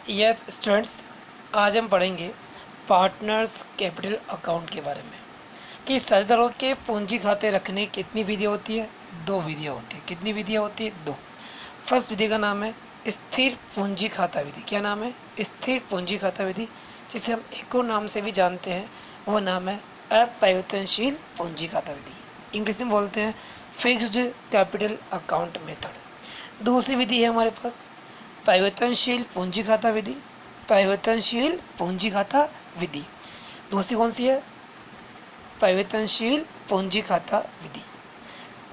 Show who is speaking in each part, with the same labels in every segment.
Speaker 1: Yes students, आज हम पढ़ेंगे पार्टनर्स कैपिटल अकाउंट के बारे में कि साझेदारों के पूंजी खाते रखने की कितनी विधियाँ होती है। दो विधियाँ होती है। कितनी विधियाँ होती है? दो। फर्स्ट विधि का नाम है स्थिर पूंजी खाता विधि। क्या नाम है? स्थिर पूंजी खाता विधि, जिसे हम एक और नाम से भी जानते हैं, वो नाम है अपरिवर्तनशील पूंजी खाता विधि। इंग्लिश में बोलते हैं फिक्स्ड कैपिटल अकाउंट मेथड। दूसरी विधि है हमारे पास परिवर्तनशील पूंजी खाता विधि। परिवर्तनशील पूंजी खाता विधि दूसरी कौन सी है? परिवर्तनशील पूंजी खाता विधि।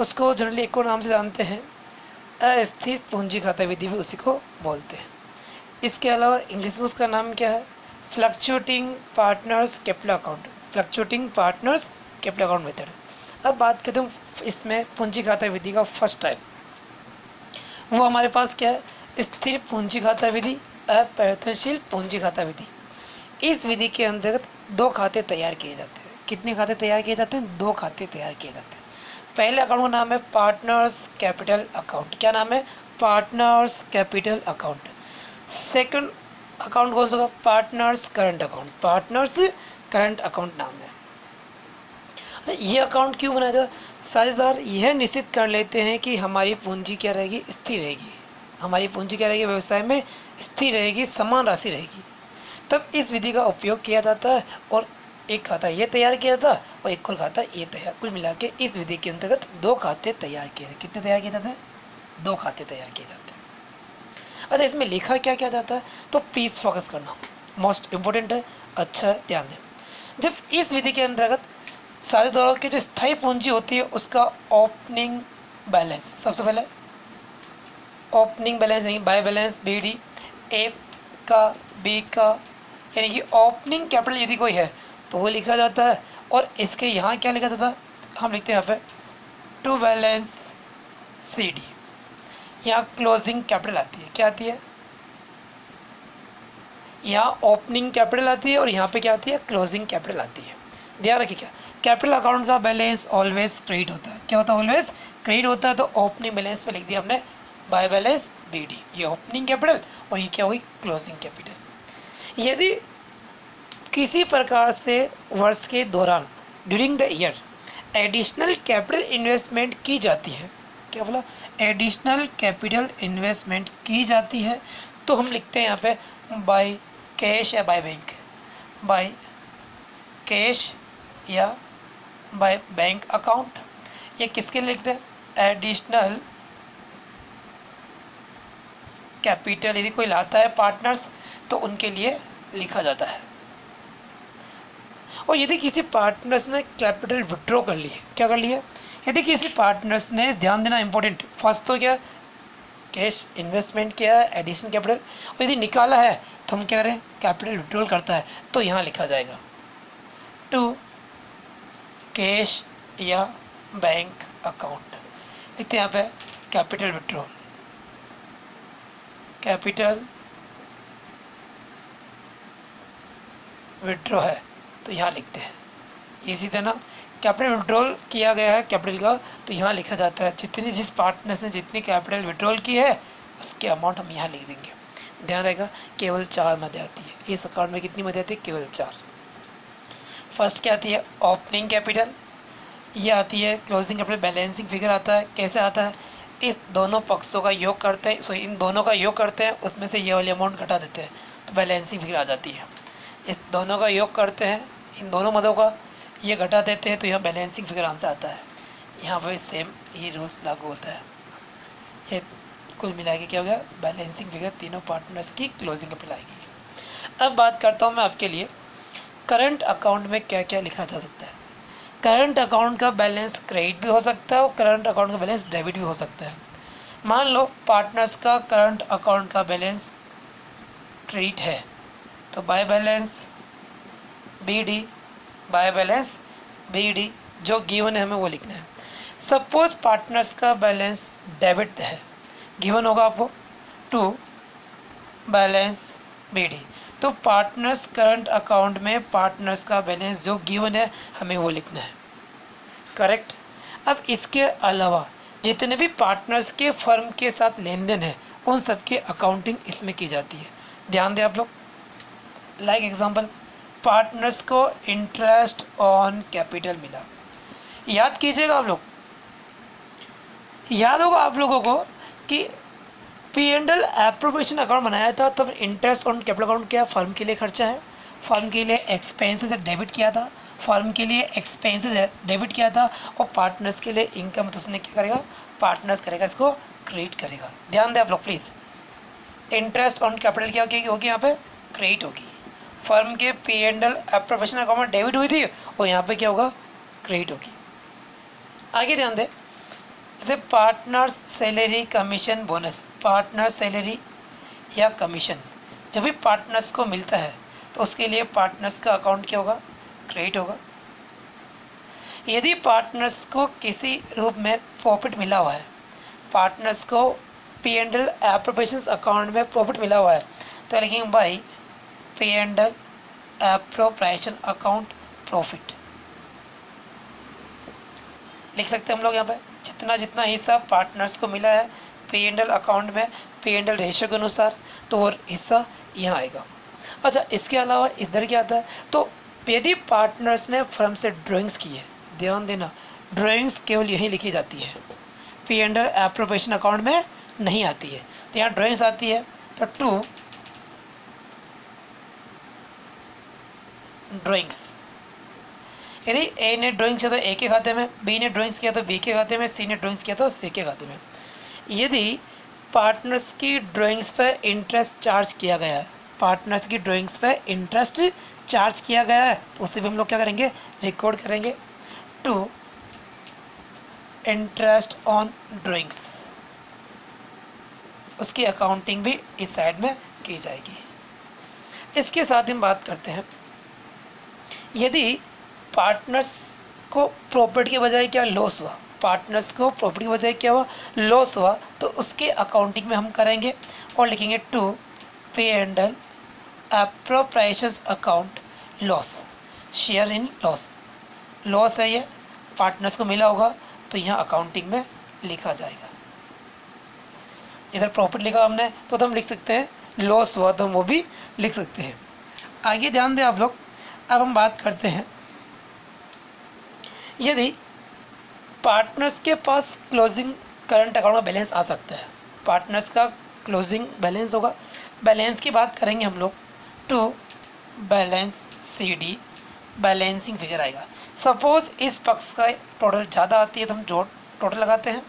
Speaker 1: उसको जनरली एक और नाम से जानते हैं अस्थिर पूंजी खाता विधि भी उसी को बोलते हैं। इसके अलावा इंग्लिश में उसका नाम क्या है? Fluctuating partners capital account. Fluctuating partners capital account method. अब बात करते हैं इसमें पूंजी खाता विधि का फर्स्ट टाइप, वो हमारे पास क्या है? स्थिर पूंजी खाता विधि, अपरिवर्तनशील पूंजी खाता विधि। इस विधि के अंतर्गत दो खाते तैयार किए जाते हैं। कितने खाते तैयार किए जाते हैं? दो खाते तैयार किए जाते हैं। पहले अकाउंट का नाम है पार्टनर्स कैपिटल अकाउंट। क्या नाम है? Partners capital account. Second account कौन सा होगा? Partners current account. Partners current account नाम है। ये अकाउंट क्यों बनाया था? साझेदार यह निश्चित कर लेते हैं कि हमारी पूंजी क्या रहेगी? स्थिर रहेगी। हमारी पूंजी क्या रहेगी? व्यवसाय में स्थिर रहेगी, समान राशि रहेगी। तब इस विधि का उपयोग किया जाता है और एक खाता ये तैयार किया जाता है और एक और खाता ये तैयार। कुल मिला के इस विधि के अंतर्गत दो खाते तैयार किए जाते। कितने तैयार किए जाते हैं? दो खाते तैयार किए जाते हैं। अच्छा, इसमें लिखा क्या क्या जाता है तो प्लीज फोकस करना, मोस्ट इम्पोर्टेंट है। अच्छा ध्यान दें। जब इस विधि के अंतर्गत साझेदारों की जो स्थायी पूंजी होती है उसका ओपनिंग बैलेंस, सबसे पहले ओपनिंग बैलेंस नहीं, बाय बैलेंस BD, ए का, बी का, यानी कि ओपनिंग कैपिटल यदि कोई है तो वो लिखा जाता है। और इसके यहाँ क्या लिखा जाता है? हम लिखते हैं यहाँ पे टू बैलेंस CD। यहाँ क्लोजिंग कैपिटल आती है। क्या आती है? यहाँ ओपनिंग कैपिटल आती है और यहाँ पे क्या आती है? क्लोजिंग कैपिटल आती है। ध्यान रखिए, क्या कैपिटल अकाउंट का बैलेंस ऑलवेज क्रेडिट होता है। क्या होता है? ऑलवेज क्रेडिट होता है। तो ओपनिंग बैलेंस पे लिख दिया हमने बाय बैलेंस BD, ये ओपनिंग कैपिटल और ये क्या हुई? Closing capital. यदि किसी प्रकार से वर्ष के दौरान during the year additional capital investment की जाती है, क्या बोला? एडिशनल कैपिटल इन्वेस्टमेंट की जाती है, तो हम लिखते हैं यहाँ पे बाय कैश या बाय बैंक। बाय कैश या बाय बैंक अकाउंट। ये किसके लिए लिखते हैं? एडिशनल कैपिटल यदि कोई लाता है पार्टनर्स तो उनके लिए लिखा जाता है। और यदि किसी पार्टनर्स ने कैपिटल विड्रॉ कर ली है, क्या कर लिया? यदि किसी पार्टनर्स ने, ध्यान देना इंपॉर्टेंट, फर्स्ट तो क्या कैश इन्वेस्टमेंट किया है, एडिशनल कैपिटल, और यदि निकाला है तो हम क्या करें? कैपिटल विड्रॉल करता है, तो यहाँ लिखा जाएगा टू कैश या बैंक अकाउंट। लिखते हैं यहाँ पे कैपिटल विड्रॉल, कैपिटल विड्रॉ है तो यहाँ लिखते हैं। ये सीधे ना कैपिटल विड्रॉल किया गया है कैपिटल का, तो यहाँ लिखा जाता है जितनी, जिस पार्टनर्स ने जितनी कैपिटल विड्रॉल की है उसके अमाउंट हम यहाँ लिख देंगे। ध्यान रहेगा केवल 4 मध्य आती है इस अकाउंट में। कितनी मध्य आती है? केवल 4। फर्स्ट क्या आती है? Opening capital. ये आती है क्लोजिंग कैपिटल। बैलेंसिंग फिगर आता है। कैसे आता है? इस दोनों पक्षों का योग करते हैं, सो इन दोनों का योग करते हैं, उसमें से ये वाली अमाउंट घटा देते हैं तो बैलेंसिंग फिगर आ जाती है। इस दोनों का योग करते हैं, इन दोनों मदों का ये घटा देते हैं तो यहाँ बैलेंसिंग फिगर आंसर आता है। यहाँ पर सेम ये रूल्स लागू होता है। ये कुल मिला के क्या हो गया? बैलेंसिंग फिगर तीनों पार्टनर्स की क्लोजिंग कैपिटल आएगी। अब बात करता हूँ मैं आपके लिए करंट अकाउंट में क्या क्या लिखा जा सकता है। करंट अकाउंट का बैलेंस क्रेडिट भी हो सकता है और करंट अकाउंट का बैलेंस डेबिट भी हो सकता है। मान लो पार्टनर्स का करंट अकाउंट का बैलेंस क्रेडिट है तो by balance BD, by balance BD जो गिवन है हमें वो लिखना है। सपोज पार्टनर्स का बैलेंस डेबिट है, गिवन होगा आपको टू बैलेंस BD, तो पार्टनर्स करंट अकाउंट में पार्टनर्स का बैलेंस जो गिवन है हमें वो लिखना है। करेक्ट। अब इसके अलावा जितने भी पार्टनर्स के फर्म के साथ लेन देन है उन सब की अकाउंटिंग इसमें की जाती है। ध्यान दें आप लोग। लाइक एग्जांपल, पार्टनर्स को इंटरेस्ट ऑन कैपिटल मिला। याद कीजिएगा आप लोग, याद होगा आप लोगों को कि P&L एप्रोप्रिएशन अकाउंट बनाया था, तब इंटरेस्ट ऑन कैपिटल अकाउंट क्या फर्म के लिए खर्चा है, फर्म के लिए एक्सपेंसेस है डेबिट किया था, फर्म के लिए एक्सपेंसेस है डेबिट किया था, और पार्टनर्स के लिए इनकम तो उसने क्या करेगा, पार्टनर्स करेगा, इसको क्रेडिट करेगा। ध्यान दें आप लोग प्लीज़। इंटरेस्ट ऑन कैपिटल क्या होगी यहाँ पे, क्रेडिट होगी। फर्म के P&L एप्रोप्रिएशन अकाउंट में डेबिट हुई थी और यहाँ पे क्या होगा, क्रेडिट होगी। आगे ध्यान दें, जैसे partners salary commission bonus, partner salary या कमीशन जब भी पार्टनर्स को मिलता है तो उसके लिए पार्टनर्स का अकाउंट क्या होगा, क्रेडिट होगा। यदि पार्टनर्स को किसी रूप में प्रॉफिट मिला हुआ है, पार्टनर्स को P&L एप्रोप्रिएशन अकाउंट में प्रॉफिट मिला हुआ है, तो लिखेंगे by P&L appropriation account profit, लिख सकते हैं हम लोग यहाँ पे। जितना जितना हिस्सा पार्टनर्स को मिला है P&L अकाउंट में P&L रेशियो के अनुसार, तो वो हिस्सा यहाँ आएगा। अच्छा, इसके अलावा इधर क्या आता है, तो यदि पार्टनर्स ने फर्म से ड्राइंग्स की है, ध्यान देना ड्राइंग्स केवल यहीं लिखी जाती है, P&L एप्रोप्रिएशन अकाउंट में नहीं आती है, तो यहाँ ड्राइंग्स आती है। तो टू ड्राइंग्स, यदि ए ने ड्राइंग्स किया तो ए के खाते में, बी ने ड्राइंग्स किया तो बी के खाते में, सी ने ड्राइंग्स किया तो सी के खाते में। यदि पार्टनर्स की ड्राइंग्स पर इंटरेस्ट चार्ज किया गया है, पार्टनर्स की ड्राइंग्स पर इंटरेस्ट चार्ज किया गया है, तो उसे भी हम लोग क्या करेंगे, रिकॉर्ड करेंगे। टू इंटरेस्ट ऑन ड्राइंग्स, उसकी अकाउंटिंग भी इस साइड में की जाएगी। इसके साथ हम बात करते हैं, यदि पार्टनर्स को प्रॉफिट के बजाय क्या लॉस हुआ, पार्टनर्स को प्रॉफिट के बजाय क्या हुआ, लॉस हुआ, तो उसके अकाउंटिंग में हम करेंगे और लिखेंगे to P&L appropriation account loss, share in loss, loss है ये, पार्टनर्स को मिला होगा तो यहाँ अकाउंटिंग में लिखा जाएगा। इधर प्रॉफिट लिखा हमने तो हम लिख सकते हैं, लॉस हुआ तो हम वो भी लिख सकते हैं। आगे ध्यान दें आप लोग, अब हम बात करते हैं, यदि पार्टनर्स के पास क्लोजिंग करंट अकाउंट का बैलेंस आ सकता है, पार्टनर्स का क्लोजिंग बैलेंस होगा, बैलेंस की बात करेंगे हम लोग, to balance CD balancing figure आएगा। सपोज इस पक्ष का टोटल ज़्यादा आती है तो हम जोड़ टोटल लगाते हैं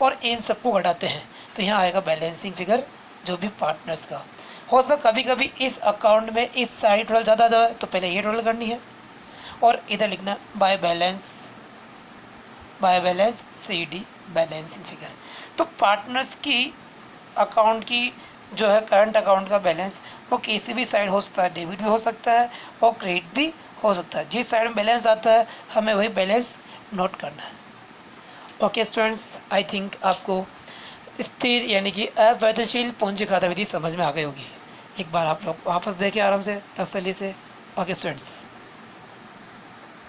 Speaker 1: और इन सबको घटाते हैं, तो यहाँ आएगा बैलेंसिंग फिगर जो भी पार्टनर्स का हो सकता। कभी कभी इस अकाउंट में इस साइड टोटल ज़्यादा जाए तो पहले ये टोटल करनी है और इधर लिखना by balance CD balancing figure. तो पार्टनर्स की अकाउंट की जो है करंट अकाउंट का बैलेंस वो किसी भी साइड हो सकता है, डेबिट भी हो सकता है और क्रेडिट भी हो सकता है। जिस साइड में बैलेंस आता है हमें वही बैलेंस नोट करना है। ओके स्टूडेंट्स, आई थिंक आपको स्थिर यानी कि अपरिवर्तनशील पूंजी खाता विधि समझ में आ गई होगी। एक बार आप लोग वापस देखें आराम से, तसल्ली से। Okay students.